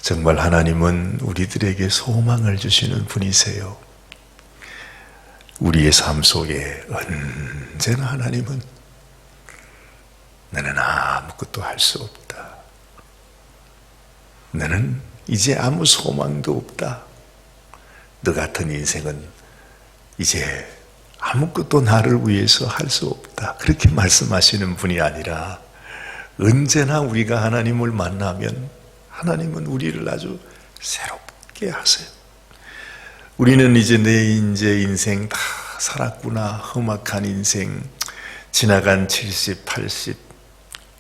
정말 하나님은 우리들에게 소망을 주시는 분이세요. 우리의 삶 속에 언제나 하나님은 너는 아무것도 할 수 없다. 너는 이제 아무 소망도 없다. 너 같은 인생은 이제 아무것도 나를 위해서 할 수 없다. 그렇게 말씀하시는 분이 아니라 언제나 우리가 하나님을 만나면 하나님은 우리를 아주 새롭게 하세요. 우리는 이제 내 인생 다 살았구나. 험악한 인생, 지나간 70, 80,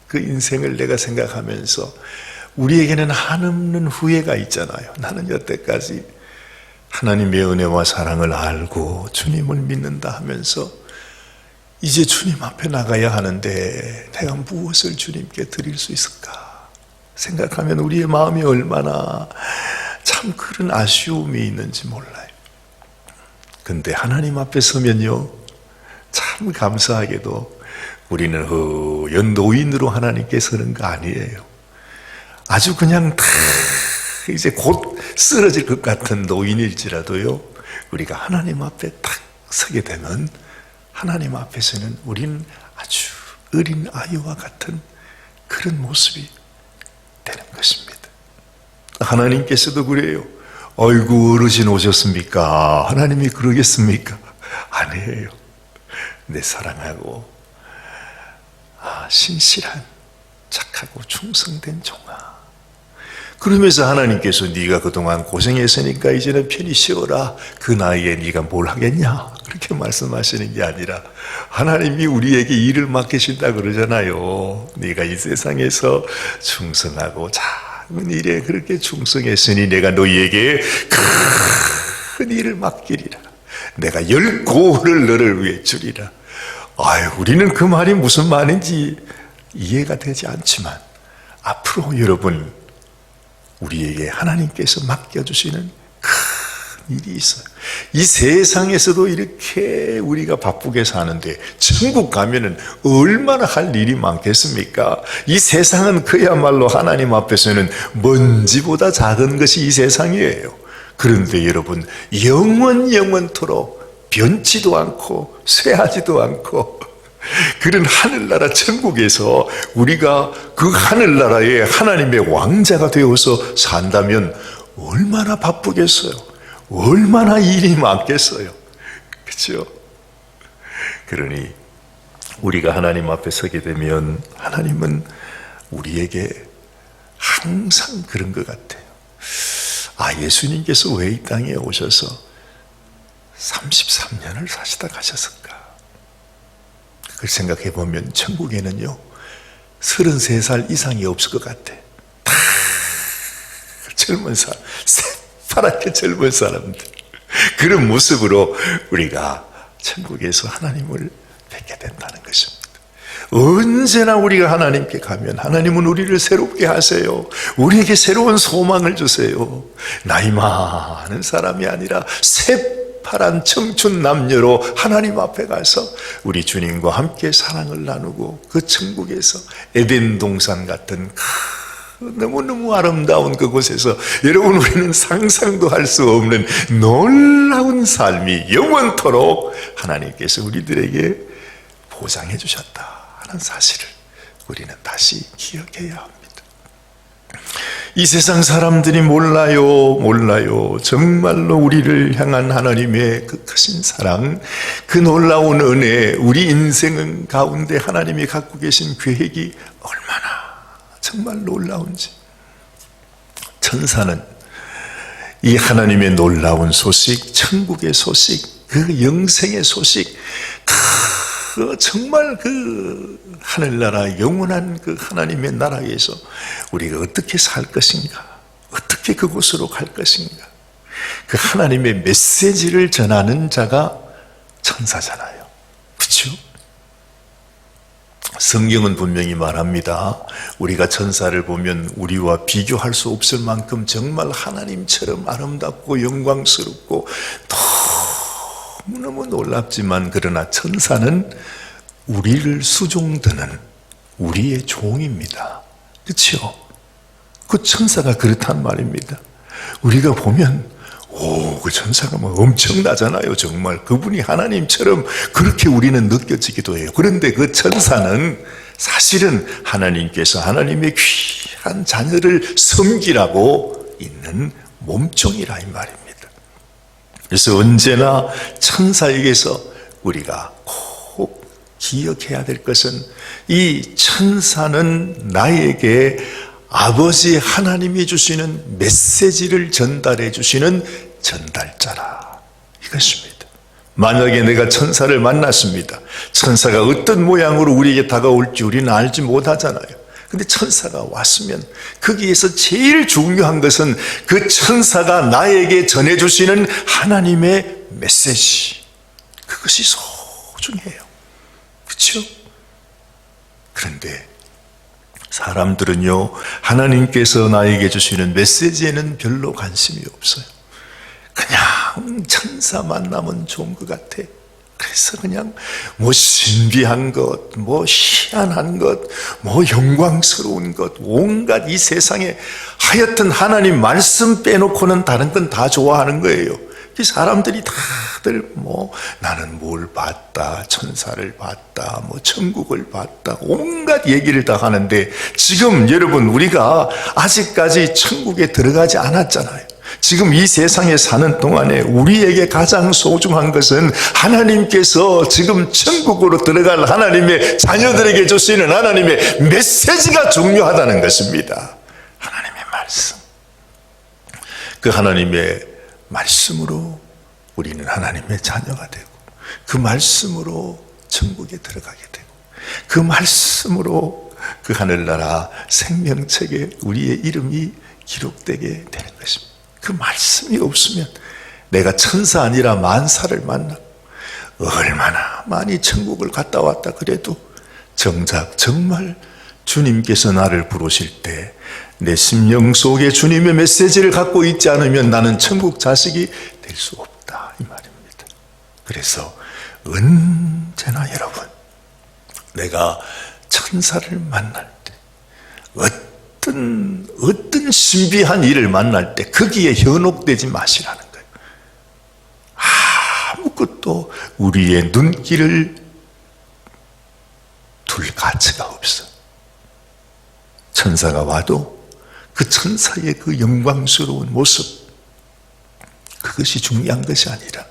그 인생을 내가 생각하면서 우리에게는 한없는 후회가 있잖아요. 나는 여태까지 하나님의 은혜와 사랑을 알고 주님을 믿는다 하면서 이제 주님 앞에 나가야 하는데 내가 무엇을 주님께 드릴 수 있을까 생각하면 우리의 마음이 얼마나 참 그런 아쉬움이 있는지 몰라요. 근데 하나님 앞에 서면요, 참 감사하게도 우리는 허연 노인으로 하나님께 서는 거 아니에요. 아주 그냥 다 이제 곧 쓰러질 것 같은 노인일지라도요, 우리가 하나님 앞에 딱 서게 되면 하나님 앞에서는 우리는 아주 어린 아이와 같은 그런 모습이 되는 것입니다. 하나님께서도 그래요. 아이고 어르신 오셨습니까? 하나님이 그러겠습니까? 아니에요. 내 사랑하고 신실한 착하고 충성된 종아. 그러면서 하나님께서 네가 그동안 고생했으니까 이제는 편히 쉬어라. 그 나이에 네가 뭘 하겠냐? 그렇게 말씀하시는 게 아니라 하나님이 우리에게 일을 맡기신다 그러잖아요. 네가 이 세상에서 충성하고 작은 일에 그렇게 충성했으니 내가 너희에게 큰 일을 맡기리라. 내가 10고을 너를 위해 주리라. 아유, 우리는 그 말이 무슨 말인지 이해가 되지 않지만 앞으로 여러분 우리에게 하나님께서 맡겨주시는 큰 일이 있어요. 이 세상에서도 이렇게 우리가 바쁘게 사는데 천국 가면은 얼마나 할 일이 많겠습니까? 이 세상은 그야말로 하나님 앞에서는 먼지보다 작은 것이 이 세상이에요. 그런데 여러분 영원토록 변치도 않고 쇠하지도 않고 그런 하늘나라 천국에서 우리가 그 하늘나라의 하나님의 왕자가 되어서 산다면 얼마나 바쁘겠어요? 얼마나 일이 많겠어요? 그렇죠? 그러니 우리가 하나님 앞에 서게 되면 하나님은 우리에게 항상 그런 것 같아요. 예수님께서 왜 이 땅에 오셔서 33년을 사시다 가셨을까? 그걸 생각해 보면 천국에는요 33살 이상이 없을 것 같아. 다 젊은 사람, 새파랗게 젊은 사람들, 그런 모습으로 우리가 천국에서 하나님을 뵙게 된다는 것입니다. 언제나 우리가 하나님께 가면 하나님은 우리를 새롭게 하세요. 우리에게 새로운 소망을 주세요. 나이 많은 사람이 아니라 새파란 청춘 남녀로 하나님 앞에 가서 우리 주님과 함께 사랑을 나누고 그 천국에서 에덴 동산 같은 너무너무 아름다운 그곳에서 여러분 우리는 상상도 할 수 없는 놀라운 삶이 영원토록 하나님께서 우리들에게 보장해 주셨다 하는 사실을 우리는 다시 기억해야 합니다. 이 세상 사람들이 몰라요. 정말로 우리를 향한 하나님의 그 크신 사랑, 그 놀라운 은혜, 우리 인생 가운데 하나님이 갖고 계신 계획이 얼마나 정말 놀라운지. 천사는 이 하나님의 놀라운 소식, 천국의 소식, 그 영생의 소식, 정말 그 하늘나라 영원한 그 하나님의 나라에서 우리가 어떻게 살 것인가, 어떻게 그곳으로 갈 것인가, 그 하나님의 메시지를 전하는 자가 천사잖아요. 그렇죠? 성경은 분명히 말합니다. 우리가 천사를 보면 우리와 비교할 수 없을 만큼 정말 하나님처럼 아름답고 영광스럽고 너무너무 놀랍지만, 그러나 천사는 우리를 수종드는 우리의 종입니다. 그렇죠? 그 천사가 그렇단 말입니다. 우리가 보면 그 천사가 뭐 엄청나잖아요. 정말 그분이 하나님처럼 그렇게 우리는 느껴지기도 해요. 그런데 그 천사는 사실은 하나님께서 하나님의 귀한 자녀를 섬기라고 있는 몸종이라 이 말입니다. 그래서 언제나 천사에게서 우리가 꼭 기억해야 될 것은 이 천사는 나에게 아버지 하나님이 주시는 메시지를 전달해 주시는 전달자라 이것입니다. 만약에 내가 천사를 만났습니다. 천사가 어떤 모양으로 우리에게 다가올지 우리는 알지 못하잖아요. 근데 천사가 왔으면 거기에서 제일 중요한 것은 그 천사가 나에게 전해주시는 하나님의 메시지, 그것이 소중해요. 그렇죠? 그런데 사람들은요, 하나님께서 나에게 주시는 메시지에는 별로 관심이 없어요. 그냥 천사 만나면 좋은 것 같아. 그래서 그냥 뭐 신비한 것, 뭐 희한한 것, 뭐 영광스러운 것, 온갖 이 세상에 하여튼 하나님 말씀 빼놓고는 다른 건 다 좋아하는 거예요. 이 사람들이 다들 뭐 나는 뭘 봤다, 천사를 봤다, 뭐 천국을 봤다, 온갖 얘기를 다 하는데 지금 여러분 우리가 아직까지 천국에 들어가지 않았잖아요. 지금 이 세상에 사는 동안에 우리에게 가장 소중한 것은 하나님께서 지금 천국으로 들어갈 하나님의 자녀들에게 주시는 하나님의 메시지가 중요하다는 것입니다. 하나님의 말씀. 그 하나님의 말씀으로 우리는 하나님의 자녀가 되고 그 말씀으로 천국에 들어가게 되고 그 말씀으로 그 하늘나라 생명책에 우리의 이름이 기록되게 되는 것입니다. 그 말씀이 없으면 내가 천사 아니라 만사를 만나고 얼마나 많이 천국을 갔다 왔다 그래도 정작 정말 주님께서 나를 부르실 때 내 심령 속에 주님의 메시지를 갖고 있지 않으면 나는 천국 자식이 될 수 없다 이 말입니다. 그래서 언제나 여러분 내가 천사를 만날 때 어떤 신비한 일을 만날 때 거기에 현혹되지 마시라는 거예요. 아무것도 우리의 눈길을 둘 가치가 없어. 천사가 와도 그 천사의 그 영광스러운 모습, 그것이 중요한 것이 아니라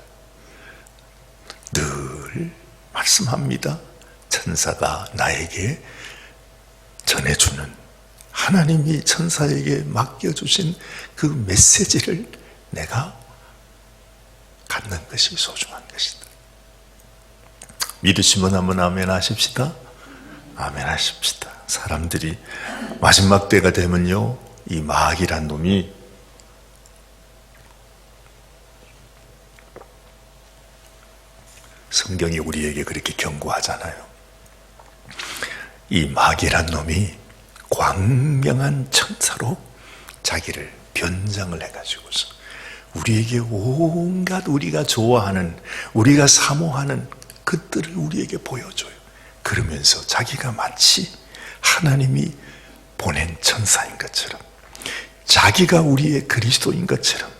늘 말씀합니다. 천사가 나에게 전해주는 하나님이 천사에게 맡겨주신 그 메시지를 내가 갖는 것이 소중한 것이다. 믿으시면 한번 아멘 하십시다. 아멘 하십시다. 사람들이 마지막 때가 되면요, 이 마귀란 놈이 성경이 우리에게 그렇게 경고하잖아요. 이 마귀란 놈이 광명한 천사로 자기를 변장을 해가지고서 우리에게 온갖 우리가 좋아하는, 우리가 사모하는 것들을 우리에게 보여줘요. 그러면서 자기가 마치 하나님이 보낸 천사인 것처럼, 자기가 우리의 그리스도인 것처럼,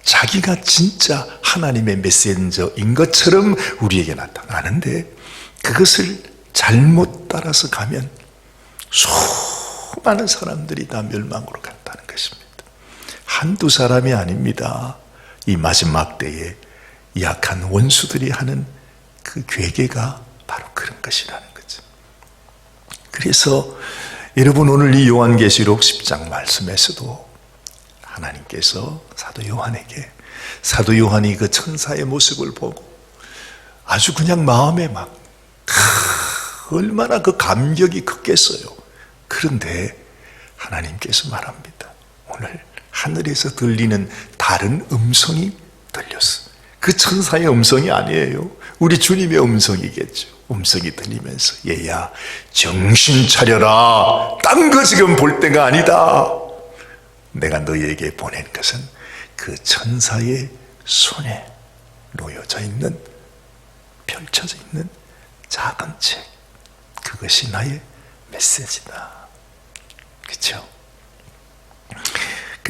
자기가 진짜 하나님의 메신저인 것처럼 우리에게 나타나는데, 그것을 잘못 따라서 가면 수많은 사람들이 다 멸망으로 간다는 것입니다. 한두 사람이 아닙니다. 이 마지막 때에 약한 원수들이 하는 그 괴계가 바로 그런 것이라는 거죠. 그래서 여러분, 오늘 이 요한계시록 10장 말씀에서도 하나님께서 사도 요한에게, 사도 요한이 그 천사의 모습을 보고 아주 그냥 마음에 막 얼마나 그 감격이 컸겠어요. 그런데 하나님께서 말합니다. 오늘 하늘에서 들리는 다른 음성이 들렸어. 그 천사의 음성이 아니에요. 우리 주님의 음성이겠죠. 음성이 들리면서, 얘야 정신 차려라. 딴 거 지금 볼 때가 아니다. 내가 너희에게 보낸 것은 그 천사의 손에 놓여져 있는, 펼쳐져 있는 작은 책, 그것이 나의 메시지다. 그렇죠?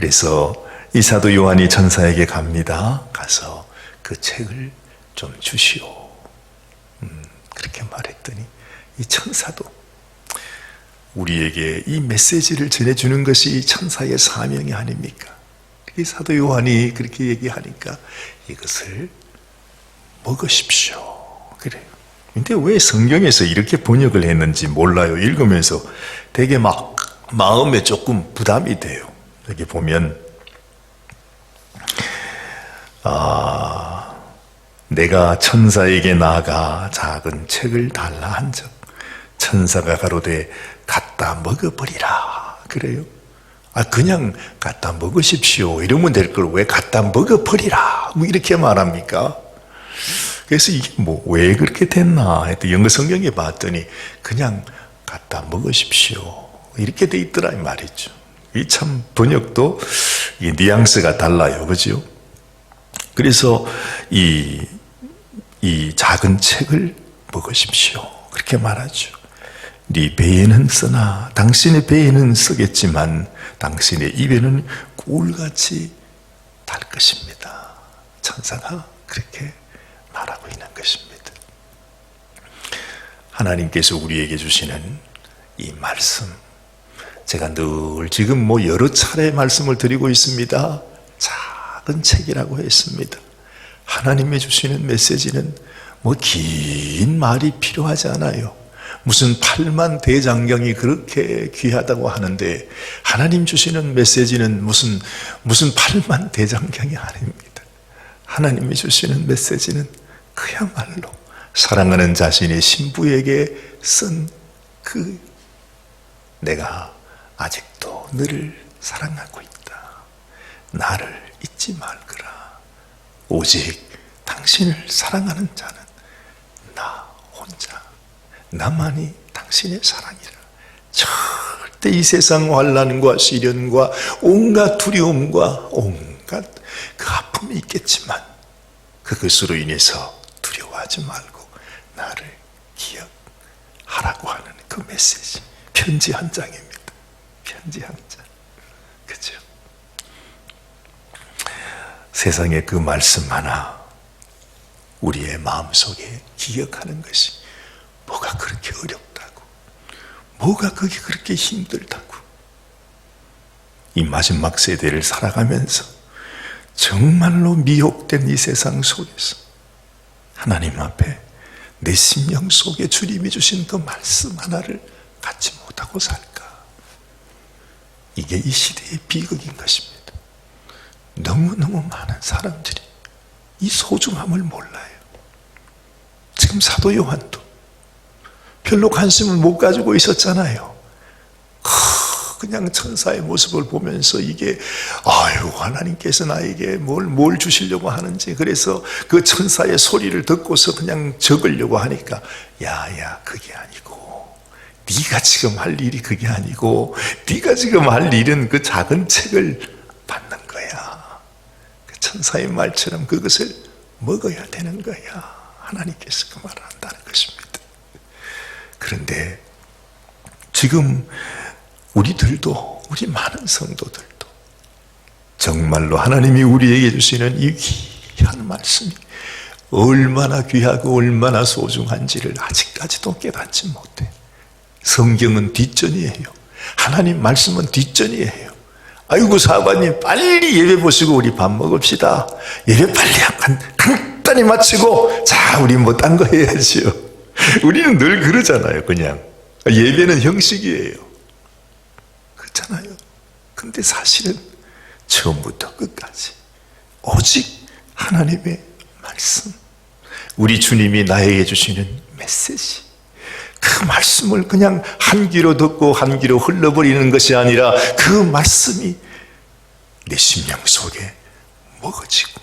그래서 이 사도 요한이 천사에게 갑니다. 가서 그 책을 좀 주시오. 그렇게 말했더니 이 천사도 우리에게 이 메시지를 전해주는 것이 천사의 사명이 아닙니까? 이 사도 요한이 그렇게 얘기하니까 이것을 먹으십시오. 그래요. 근데 왜 성경에서 이렇게 번역을 했는지 몰라요. 읽으면서 되게 막 마음에 조금 부담이 돼요. 여기 보면 내가 천사에게 나아가 작은 책을 달라 한즉 천사가 가로되 갖다 먹어버리라. 그래요. 그냥 갖다 먹으십시오 이러면 될 걸 왜 갖다 먹어버리라 뭐 이렇게 말합니까? 그래서 이게 뭐 왜 그렇게 됐나 했더니 영어 성경에 봤더니 그냥 갖다 먹으십시오 이렇게 돼 있더라 이 말이죠. 이 참 번역도 이 뉘앙스가 달라요, 그죠? 그래서 이 작은 책을 먹으십시오 그렇게 말하죠. 네 배에는 쓰나 당신의 배에는 쓰겠지만 당신의 입에는 꿀같이 달 것입니다. 천사가 그렇게 말하고 있는 것입니다. 하나님께서 우리에게 주시는 이 말씀, 제가 늘 지금 여러 차례 말씀을 드리고 있습니다. 작은 책이라고 했습니다. 하나님이 주시는 메시지는 긴 말이 필요하지 않아요. 무슨 8만 대장경이 그렇게 귀하다고 하는데 하나님 주시는 메시지는 무슨 8만 대장경이 아닙니다. 하나님이 주시는 메시지는 그야말로 사랑하는 자신의 신부에게 쓴 내가 아직도 너를 사랑하고 있다. 나를 잊지 말거라. 오직 당신을 사랑하는 자는 나 혼자, 나만이 당신의 사랑이라. 절대 이 세상 환난과 시련과 온갖 두려움과 온갖 그 아픔이 있겠지만 그것으로 인해서 두려워하지 말고 나를 기억하라고 하는 그 메시지, 편지 한 장입니다. 편지 한 장. 그죠? 세상에 그 말씀 하나 우리의 마음속에 기억하는 것이 뭐가 그렇게 어렵다고, 뭐가 그게 그렇게 힘들다고. 이 마지막 세대를 살아가면서 정말로 미혹된 이 세상 속에서 하나님 앞에 내 심령 속에 주님이 주신 그 말씀 하나를 갖지 못하고 살까? 이게 이 시대의 비극인 것입니다. 너무너무 많은 사람들이 이 소중함을 몰라요. 지금 사도 요한도 별로 관심을 못 가지고 있었잖아요. 그냥 천사의 모습을 보면서 이게 하나님께서 나에게 뭘 주시려고 하는지, 그래서 그 천사의 소리를 듣고서 그냥 적으려고 하니까 야야 그게 아니고, 네가 지금 할 일이 그게 아니고, 네가 지금 할 일은 그 작은 책을 받는 거야. 그 천사의 말처럼 그것을 먹어야 되는 거야. 하나님께서 그 말을 한다는 것입니다. 그런데 지금 우리들도, 우리 많은 성도들도 정말로 하나님이 우리에게 주시는 이 귀한 말씀이 얼마나 귀하고 얼마나 소중한지를 아직까지도 깨닫지 못해. 성경은 뒷전이에요. 하나님 말씀은 뒷전이에요. 아이고 사관님 빨리 예배 보시고 우리 밥 먹읍시다. 예배 빨리 간단히 마치고 자 우리 딴 거 해야지요. 우리는 늘 그러잖아요. 그냥 예배는 형식이에요. 그렇잖아요. 근데 사실은 처음부터 끝까지 오직 하나님의 말씀, 우리 주님이 나에게 주시는 메시지, 그 말씀을 그냥 한 귀로 듣고 한 귀로 흘러버리는 것이 아니라 그 말씀이 내 심령 속에 먹어지고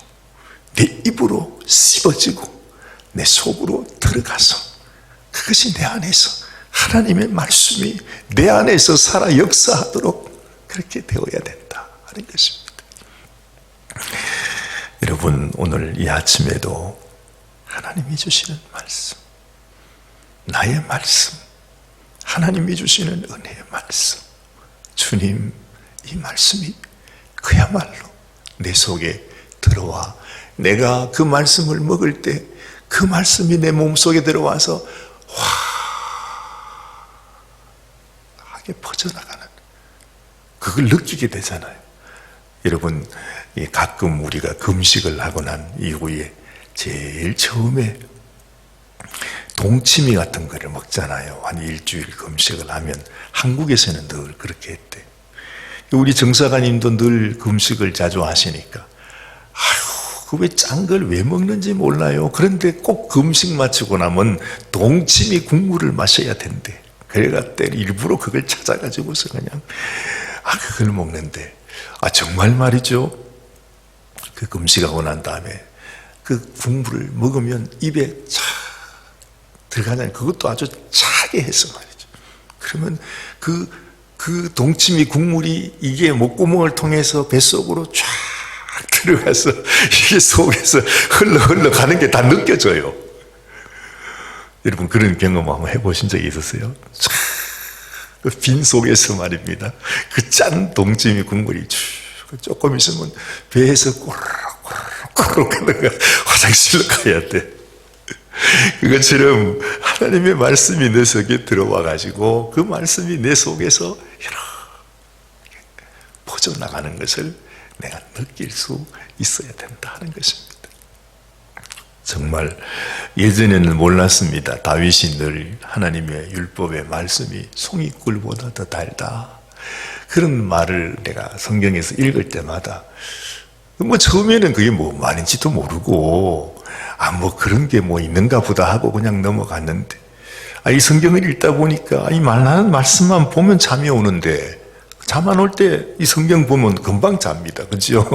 내 입으로 씹어지고 내 속으로 들어가서 그것이 내 안에서 하나님의 말씀이 내 안에서 살아 역사하도록 그렇게 되어야 된다 하는 것입니다. 여러분 오늘 이 아침에도 하나님이 주시는 말씀, 나의 말씀, 하나님이 주시는 은혜의 말씀, 주님 이 말씀이 그야말로 내 속에 들어와 내가 그 말씀을 먹을 때 그 말씀이 내 몸속에 들어와서 화하게 퍼져나가는 그걸 느끼게 되잖아요. 여러분, 가끔 우리가 금식을 하고 난 이후에 제일 처음에 동치미 같은 거를 먹잖아요. 한 일주일 금식을 하면 한국에서는 늘 그렇게 했대. 우리 정사관님도 늘 금식을 자주 하시니까 그 왜 짠 걸 왜 먹는지 몰라요. 그런데 꼭 금식 마치고 나면 동치미 국물을 마셔야 된대. 그래갖고 일부러 그걸 찾아가지고서 그냥 그걸 먹는데 정말 말이죠. 그 금식하고 난 다음에 그 국물을 먹으면 입에 착 들어가잖아요. 그것도 아주 차게 해서 말이죠. 그러면 그 동치미 국물이 이게 목구멍을 통해서 뱃속으로 쫙 들어가서 이게 속에서 흘러 가는 게 다 느껴져요. 여러분 그런 경험 한번 해보신 적이 있으세요? 그 빈 속에서 말입니다. 그 짠 동치미 국물이 조금 있으면 배에서 꼬르륵 가다가 화장실로 가야 돼. 그것처럼 하나님의 말씀이 내 속에 들어와 가지고 그 말씀이 내 속에서 이렇게 퍼져나가는 것을 내가 느낄 수 있어야 된다 하는 것입니다. 정말 예전에는 몰랐습니다. 다윗이 늘 하나님의 율법의 말씀이 송이꿀보다 더 달다. 그런 말을 내가 성경에서 읽을 때마다 처음에는 그게 뭐 말인지도 모르고 뭐 그런 게 뭐 있는가 보다 하고 그냥 넘어갔는데 이 성경을 읽다 보니까 이 말하는 말씀만 보면 잠이 오는데 잠 안 올 때 이 성경 보면 금방 잡니다. 그죠?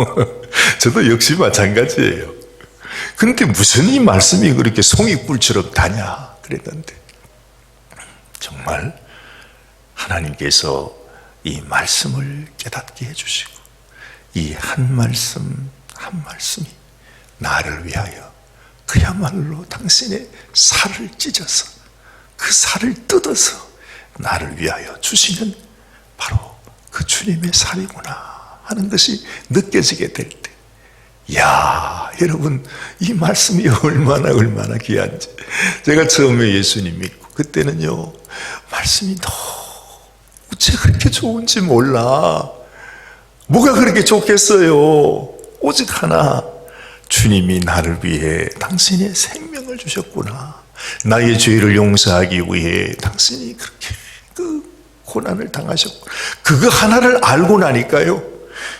저도 역시 마찬가지예요. 근데 무슨 이 말씀이 그렇게 송이꿀처럼 다냐 그랬는데 정말 하나님께서 이 말씀을 깨닫게 해주시고 이 한 말씀 한 말씀이 나를 위하여 그야말로 당신의 살을 찢어서 그 살을 뜯어서 나를 위하여 주시는 바로 그 주님의 살이구나 하는 것이 느껴지게 될 때, 야 여러분 이 말씀이 얼마나 귀한지. 제가 처음에 예수님 믿고 그때는요 말씀이 너무 어째 그렇게 좋은지 몰라. 뭐가 그렇게 좋겠어요. 오직 하나, 주님이 나를 위해 당신의 생명을 주셨구나. 나의 죄를 용서하기 위해 당신이 그렇게 그 고난을 당하셨고, 그거 하나를 알고 나니까요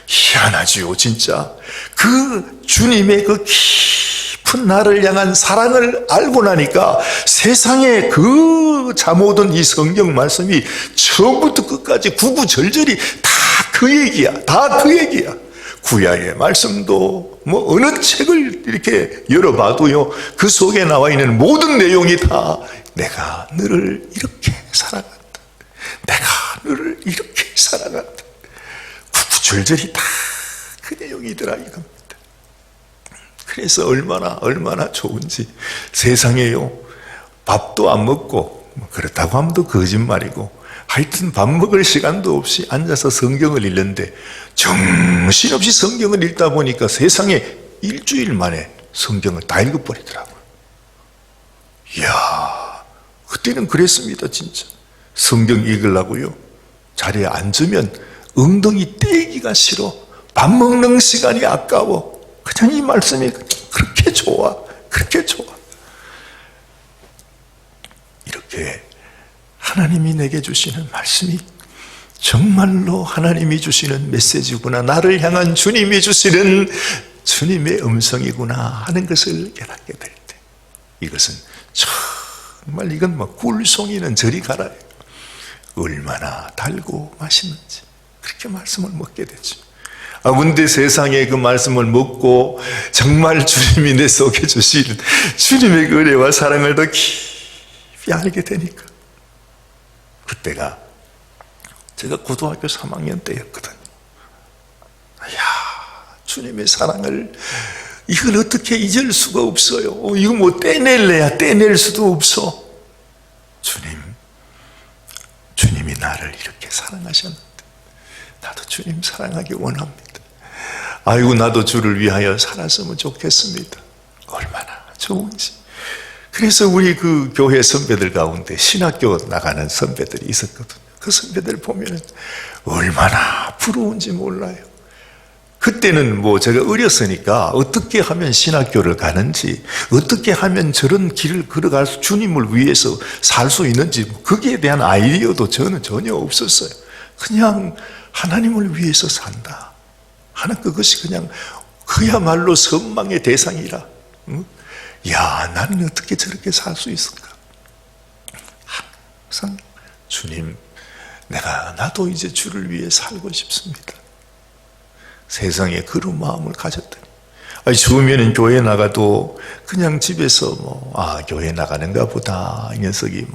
희한하지요. 진짜 그 주님의 그 깊은 나를 향한 사랑을 알고 나니까 세상에 그 잠오던 이 성경 말씀이 처음부터 끝까지 구구절절이 다 그 얘기야. 다 그 얘기야. 구약의 말씀도 뭐 어느 책을 이렇게 열어봐도요 그 속에 나와 있는 모든 내용이 다 내가 너를 이렇게 사랑한다. 내가 너를 이렇게 사랑한다. 구구절절이 다 그 내용이더라 이겁니다. 그래서 얼마나 좋은지. 세상에요 밥도 안 먹고 그렇다고 하면 또 거짓말이고 하여튼 밥 먹을 시간도 없이 앉아서 성경을 읽는데 정신없이 성경을 읽다 보니까 세상에 일주일 만에 성경을 다 읽어버리더라고요. 이야 그때는 그랬습니다. 진짜 성경 읽으려고요 자리에 앉으면 엉덩이 떼기가 싫어. 밥 먹는 시간이 아까워. 그냥 이 말씀이 그렇게 좋아. 그렇게 좋아. 이렇게 하나님이 내게 주시는 말씀이 정말로 하나님이 주시는 메시지구나. 나를 향한 주님이 주시는 주님의 음성이구나 하는 것을 깨닫게 될 때 이것은 정말 이건 뭐 꿀송이는 저리 가라요. 얼마나 달고 맛있는지 그렇게 말씀을 먹게 되죠. 근데 세상에 그 말씀을 먹고 정말 주님이 내 속에 주신 주님의 그 은혜와 사랑을 더 깊이 알게 되니까 그때가 제가 고등학교 3학년 때였거든요. 주님의 사랑을 이걸 어떻게 잊을 수가 없어요. 이거 뭐 떼낼래야 떼낼 수도 없어. 주님이 나를 이렇게 사랑하셨는데 나도 주님 사랑하기 원합니다. 아이고 나도 주를 위하여 살았으면 좋겠습니다. 얼마나 좋은지. 그래서 우리 그 교회 선배들 가운데 신학교 나가는 선배들이 있었거든요. 그 선배들 보면은 얼마나 부러운지 몰라요. 그때는 뭐 제가 어렸으니까 어떻게 하면 신학교를 가는지, 어떻게 하면 저런 길을 걸어갈 주님을 위해서 살 수 있는지, 거기에 대한 아이디어도 저는 전혀 없었어요. 그냥 하나님을 위해서 산다 하는 그것이 그냥 그야말로 선망의 대상이라. 야, 나는 어떻게 저렇게 살 수 있을까? 항상 주님, 나도 이제 주를 위해 살고 싶습니다. 세상에 그런 마음을 가졌더니, 주면은 교회 나가도 그냥 집에서 교회 나가는가 보다, 이 녀석이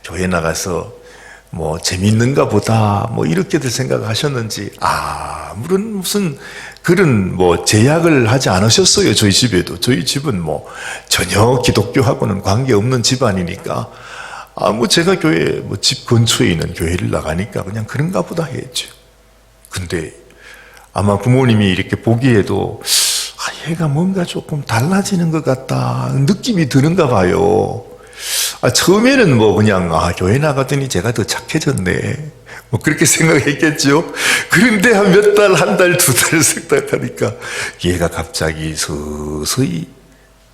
교회 나가서 재밌는가 보다, 이렇게들 생각하셨는지, 아무런 무슨 그런 제약을 하지 않으셨어요. 저희 집에도. 저희 집은 전혀 기독교하고는 관계없는 집안이니까, 제가 교회, 집 근처에 있는 교회를 나가니까 그냥 그런가 보다 했죠. 근데 아마 부모님이 이렇게 보기에도 얘가 뭔가 조금 달라지는 것 같다 느낌이 드는가 봐요. 처음에는 그냥 교회 나가더니 제가 더 착해졌네 그렇게 생각했겠죠. 그런데 한 몇 달, 한 달, 두 달, 석 달 하니까 얘가 갑자기 서서히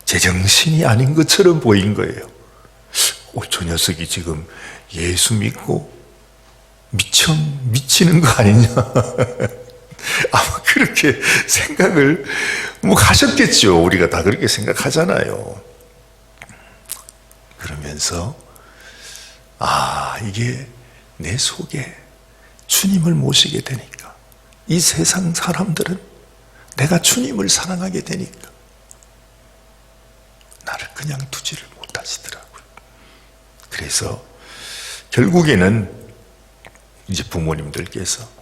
제정신이 아닌 것처럼 보인 거예요. 저 녀석이 지금 예수 믿고 미치는 거 아니냐. 아마 그렇게 생각을 하셨겠죠. 우리가 다 그렇게 생각하잖아요. 그러면서 이게 내 속에 주님을 모시게 되니까, 이 세상 사람들은 내가 주님을 사랑하게 되니까 나를 그냥 두지를 못하시더라고요. 그래서 결국에는 이제 부모님들께서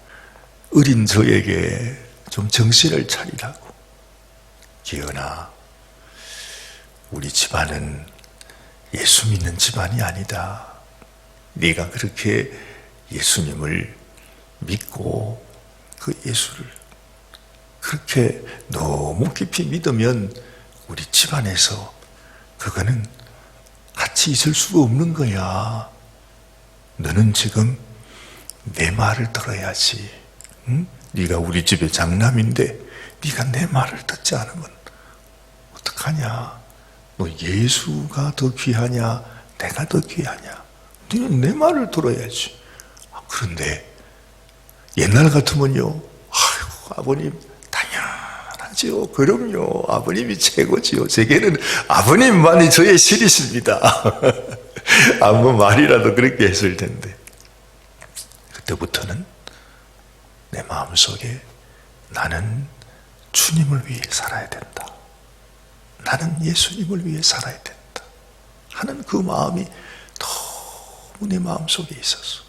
어린 저에게 좀 정신을 차리라고, 기현아, 우리 집안은 예수 믿는 집안이 아니다. 네가 그렇게 예수님을 믿고 그 예수를 그렇게 너무 깊이 믿으면 우리 집안에서 그거는 같이 있을 수가 없는 거야. 너는 지금 내 말을 들어야지. 응? 네가 우리 집의 장남인데 네가 내 말을 듣지 않으면 어떡하냐? 너 예수가 더 귀하냐? 내가 더 귀하냐? 너는 내 말을 들어야지. 그런데 옛날 같으면요, 아이고 아버님 당연하지요. 그럼요, 아버님이 최고지요. 제게는 아버님만이 저의 실이십니다. 아무 말이라도 그렇게 했을 텐데, 그때부터는 내 마음속에 나는 주님을 위해 살아야 된다, 나는 예수님을 위해 살아야 된다 하는 그 마음이 너무 내 마음속에 있었어.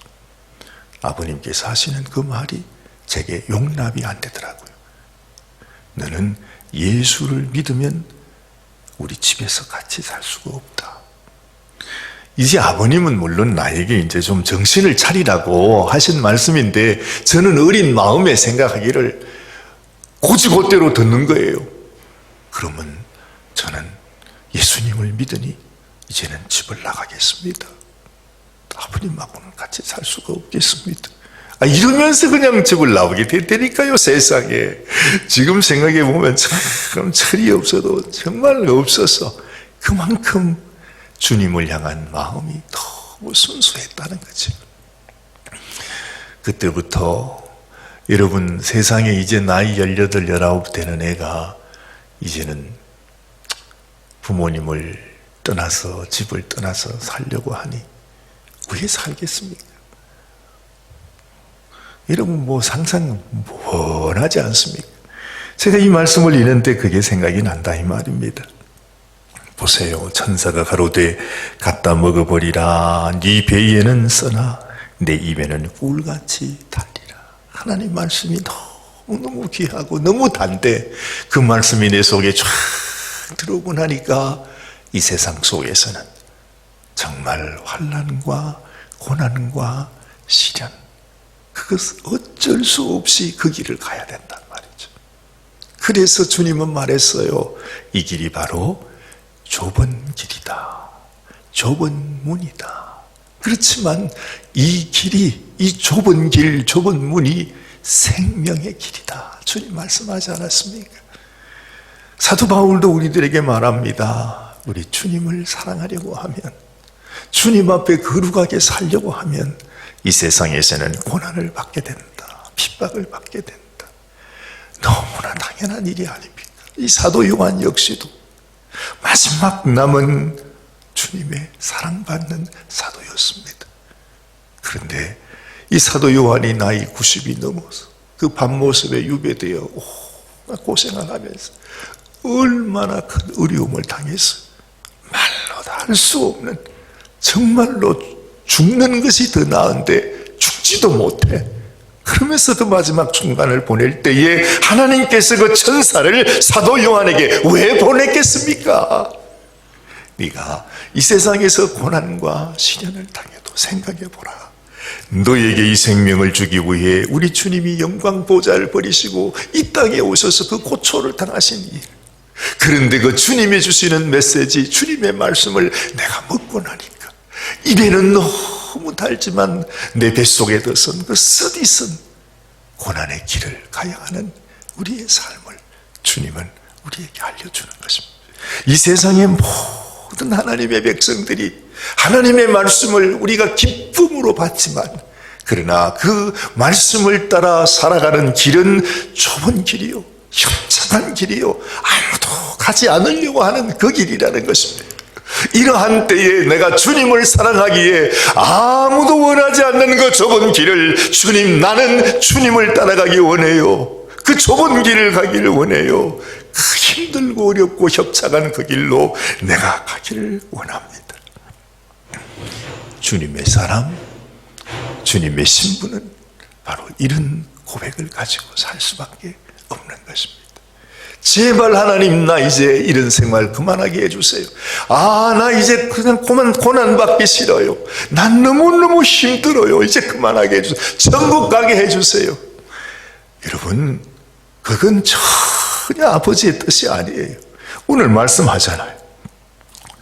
아버님께서 하시는 그 말이 제게 용납이 안 되더라고요. 너는 예수를 믿으면 우리 집에서 같이 살 수가 없다. 이제 아버님은 물론 나에게 이제 좀 정신을 차리라고 하신 말씀인데, 저는 어린 마음에 생각하기를 고지고대로 듣는 거예요. 그러면 저는 예수님을 믿으니 이제는 집을 나가겠습니다. 아버님하고는 같이 살 수가 없겠습니다. 이러면서 그냥 집을 나오게 되니까요, 세상에. 지금 생각해 보면 참 철이 없어도 정말 없어서 그만큼 주님을 향한 마음이 너무 순수했다는 거죠. 그때부터 여러분, 세상에 이제 나이 18, 19 되는 애가 이제는 부모님을 떠나서, 집을 떠나서 살려고 하니 왜 살겠습니까? 여러분, 상상 원하지 않습니까? 제가 이 말씀을 읽는데 그게 생각이 난다 이 말입니다. 보세요. 천사가 가로되 갖다 먹어버리라. 네 배에는 써나 내 입에는 꿀같이 달리라. 하나님 말씀이 너무너무 귀하고 너무 단데, 그 말씀이 내 속에 쫙 들어오고 나니까 이 세상 속에서는 정말 환난과 고난과 시련, 그것 어쩔 수 없이 그 길을 가야 된단 말이죠. 그래서 주님은 말했어요. 이 길이 바로 좁은 길이다. 좁은 문이다. 그렇지만 이 길이, 이 좁은 길, 좁은 문이 생명의 길이다. 주님 말씀하지 않았습니까? 사도 바울도 우리들에게 말합니다. 우리 주님을 사랑하려고 하면, 주님 앞에 거룩하게 살려고 하면 이 세상에서는 고난을 받게 된다. 핍박을 받게 된다. 너무나 당연한 일이 아닙니까? 이 사도 요한 역시도 마지막 남은 주님의 사랑받는 사도였습니다. 그런데 이 사도 요한이 나이 90이 넘어서 그 밤모습에 유배되어 고생을 하면서 얼마나 큰 어려움을 당해서 말로 다 할 수 없는, 정말로 죽는 것이 더 나은데 죽지도 못해. 그러면서도 마지막 순간을 보낼 때에 하나님께서 그 천사를 사도 요한에게 왜 보냈겠습니까? 네가 이 세상에서 고난과 시련을 당해도 생각해보라. 너에게 이 생명을 주기 위해 우리 주님이 영광 보좌를 버리시고 이 땅에 오셔서 그 고초를 당하신 일. 그런데 그 주님이 주시는 메시지, 주님의 말씀을 내가 먹고 나니까 입에는 너무 달지만 내 뱃속에 들선 그 쓰디쓴 고난의 길을 가야 하는 우리의 삶을 주님은 우리에게 알려주는 것입니다. 이 세상의 모든 하나님의 백성들이 하나님의 말씀을 우리가 기쁨으로 받지만, 그러나 그 말씀을 따라 살아가는 길은 좁은 길이요, 협착한 길이요, 아무도 가지 않으려고 하는 그 길이라는 것입니다. 이러한 때에 내가 주님을 사랑하기에 아무도 원하지 않는 그 좁은 길을, 주님, 나는 주님을 따라가기 원해요. 그 좁은 길을 가기를 원해요. 그 힘들고 어렵고 협착한 그 길로 내가 가기를 원합니다. 주님의 사랑, 주님의 신분은 바로 이런 고백을 가지고 살 수밖에 없는 것입니다. 제발 하나님, 나 이제 이런 생활 그만하게 해주세요. 나 이제 그냥 고난받기 싫어요. 난 너무너무 힘들어요. 이제 그만하게 해주세요. 천국 가게 해주세요. 여러분, 그건 전혀 아버지의 뜻이 아니에요. 오늘 말씀하잖아요.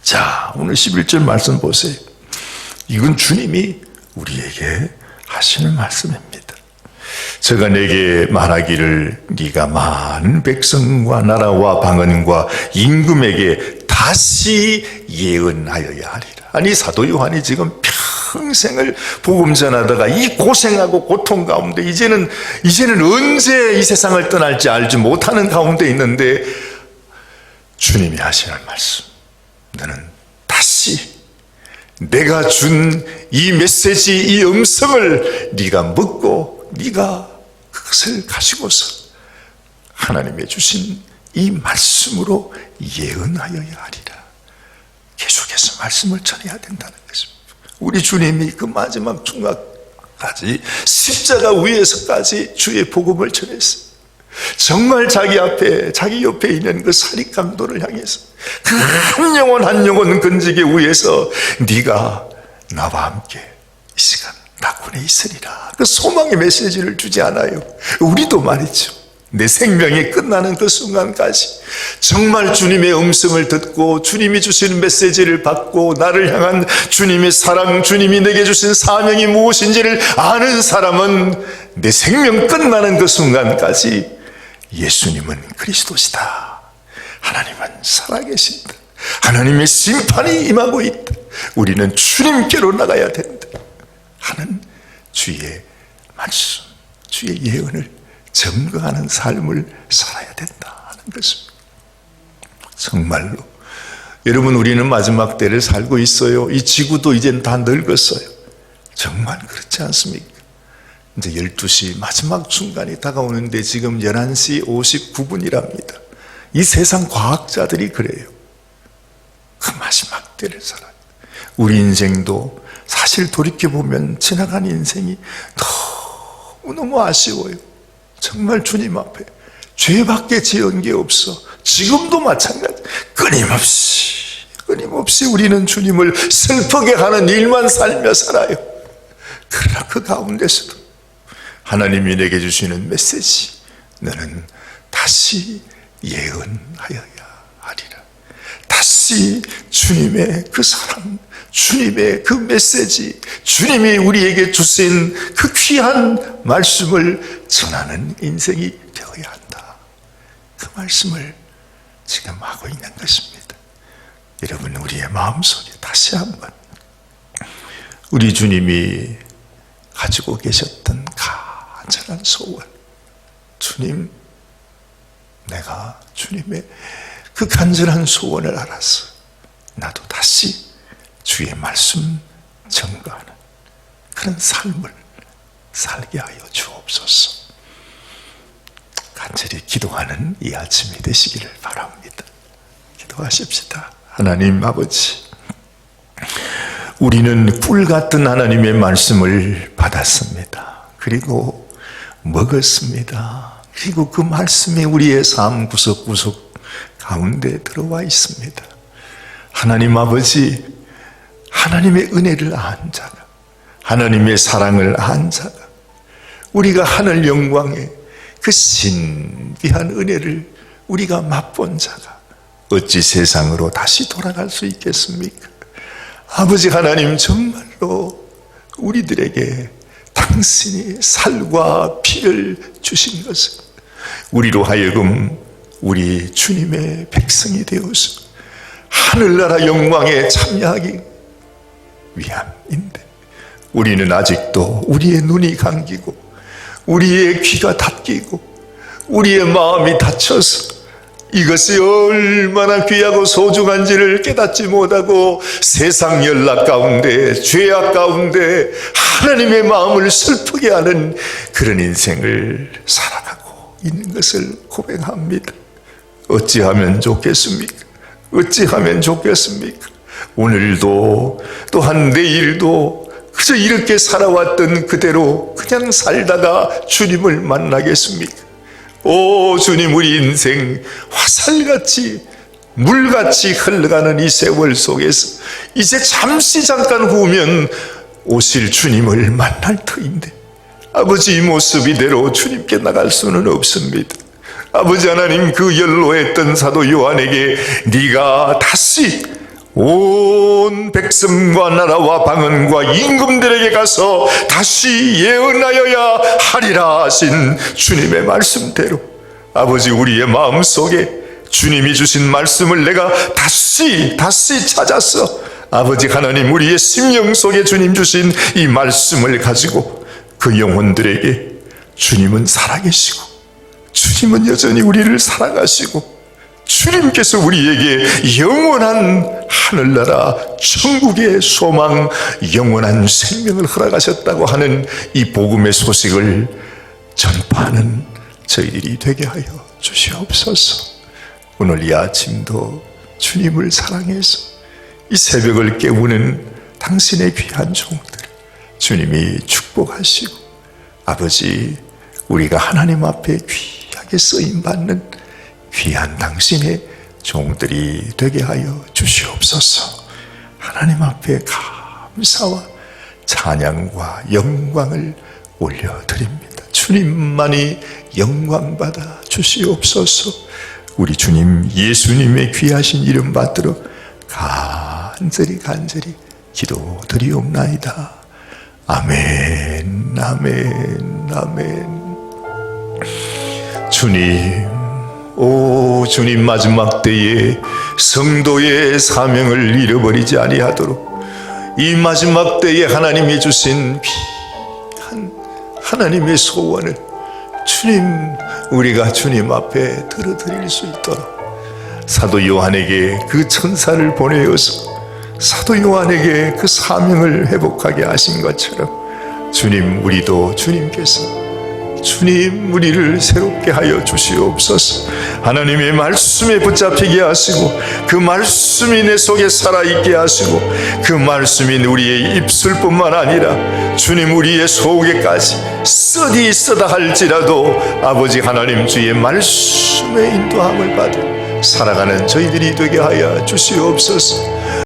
자, 오늘 11절 말씀 보세요. 이건 주님이 우리에게 하시는 말씀입니다. 저가 내게 말하기를 네가 많은 백성과 나라와 방언과 임금에게 다시 예언하여야 하리라. 아니, 사도 요한이 지금 평생을 복음 전하다가 이 고생하고 고통 가운데 이제는 언제 이 세상을 떠날지 알지 못하는 가운데 있는데 주님이 하시는 말씀, 너는 다시 내가 준 이 메시지, 이 음성을 네가 먹고 네가 그것을 가지고서 하나님의 주신 이 말씀으로 예언하여야 하리라. 계속해서 말씀을 전해야 된다는 것입니다. 우리 주님이 그 마지막 중간까지 십자가 위에서까지 주의 복음을 전했어요. 정말 자기 앞에, 자기 옆에 있는 그 사립강도를 향해서 그 한 영혼 한 영혼 건지기 위해서 네가 나와 함께 이 시간 낙원에 있으리라, 그 소망의 메시지를 주지 않아요? 우리도 말이죠. 내 생명이 끝나는 그 순간까지 정말 주님의 음성을 듣고 주님이 주시는 메시지를 받고 나를 향한 주님의 사랑, 주님이 내게 주신 사명이 무엇인지를 아는 사람은 내 생명 끝나는 그 순간까지 예수님은 그리스도시다, 하나님은 살아계신다, 하나님의 심판이 임하고 있다, 우리는 주님께로 나가야 된다 하는 주의 말씀, 주의 예언을 증거하는 삶을 살아야 된다 하는 것입니다. 정말로 여러분, 우리는 마지막 때를 살고 있어요. 이 지구도 이젠 다 늙었어요. 정말 그렇지 않습니까? 이제 12시 마지막 순간이 다가오는데 지금 11시 59분이랍니다. 이 세상 과학자들이 그래요. 그 마지막 때를 살아요. 우리 인생도 사실 돌이켜보면 지나간 인생이 너무너무 아쉬워요. 정말 주님 앞에 죄밖에 지은 게 없어. 지금도 마찬가지. 끊임없이 우리는 주님을 슬프게 하는 일만 살며 살아요. 그러나 그 가운데서도 하나님이 내게 주시는 메시지, 너는 다시 예언하여야 하리라. 다시 주님의 그 사랑, 주님의 그 메시지, 주님이 우리에게 주신 그 귀한 말씀을 전하는 인생이 되어야 한다. 그 말씀을 지금 하고 있는 것입니다. 여러분, 우리의 마음속에 다시 한번 우리 주님이 가지고 계셨던 간절한 소원, 주님, 내가 주님의 그 간절한 소원을 알아서 나도 다시 주의 말씀 증거하는 그런 삶을 살게 하여 주옵소서. 간절히 기도하는 이 아침이 되시기를 바랍니다. 기도하십시다. 하나님 아버지, 우리는 꿀 같은 하나님의 말씀을 받았습니다. 그리고 먹었습니다. 그리고 그 말씀이 우리의 삶 구석구석 가운데 들어와 있습니다. 하나님 아버지, 하나님의 은혜를 아는 자가, 하나님의 사랑을 아는 자가, 우리가 하늘 영광의 그 신비한 은혜를 우리가 맛본 자가 어찌 세상으로 다시 돌아갈 수 있겠습니까? 아버지 하나님, 정말로 우리들에게 당신이 살과 피를 주신 것은 우리로 하여금 우리 주님의 백성이 되어서 하늘나라 영광에 참여하기 위함인데, 우리는 아직도 우리의 눈이 감기고 우리의 귀가 닫히고 우리의 마음이 닫혀서 이것이 얼마나 귀하고 소중한지를 깨닫지 못하고 세상 연락 가운데, 죄악 가운데 하나님의 마음을 슬프게 하는 그런 인생을 살아가고 있는 것을 고백합니다. 어찌하면 좋겠습니까? 어찌하면 좋겠습니까? 오늘도 또한 내일도 그저 이렇게 살아왔던 그대로 그냥 살다가 주님을 만나겠습니까? 오 주님, 우리 인생 화살같이 물같이 흘러가는 이 세월 속에서 이제 잠깐 후면 오실 주님을 만날 터인데, 아버지, 이 모습 이대로 주님께 나갈 수는 없습니다. 아버지 하나님, 그 연로했던 사도 요한에게 네가 다시 온 백성과 나라와 방언과 임금들에게 가서 다시 예언하여야 하리라 하신 주님의 말씀대로, 아버지, 우리의 마음속에 주님이 주신 말씀을 내가 다시 찾아서, 아버지 하나님, 우리의 심령 속에 주님 주신 이 말씀을 가지고 그 영혼들에게 주님은 살아계시고 주님은 여전히 우리를 사랑하시고 주님께서 우리에게 영원한 하늘나라 천국의 소망, 영원한 생명을 허락하셨다고 하는 이 복음의 소식을 전파하는 저희들이 되게 하여 주시옵소서. 오늘 이 아침도 주님을 사랑해서 이 새벽을 깨우는 당신의 귀한 종들 주님이 축복하시고, 아버지, 우리가 하나님 앞에 귀하게 쓰임받는 귀한 당신의 종들이 되게 하여 주시옵소서. 하나님 앞에 감사와 찬양과 영광을 올려드립니다. 주님만이 영광받아 주시옵소서. 우리 주님 예수님의 귀하신 이름 받들어 간절히 기도드리옵나이다. 아멘, 아멘, 아멘. 주님, 오 주님, 마지막 때에 성도의 사명을 잃어버리지 아니하도록 이 마지막 때에 하나님이 주신 귀한 하나님의 소원을 주님, 우리가 주님 앞에 들어드릴 수 있도록 사도 요한에게 그 천사를 보내어서 사도 요한에게 그 사명을 회복하게 하신 것처럼, 주님, 우리도 주님께서 주님, 우리를 새롭게 하여 주시옵소서. 하나님의 말씀에 붙잡히게 하시고 그 말씀이 내 속에 살아있게 하시고 그 말씀이 우리의 입술뿐만 아니라 주님, 우리의 속에까지 쓰디 쓰다 할지라도 아버지 하나님, 주의 말씀의 인도함을 받아 살아가는 저희들이 되게 하여 주시옵소서.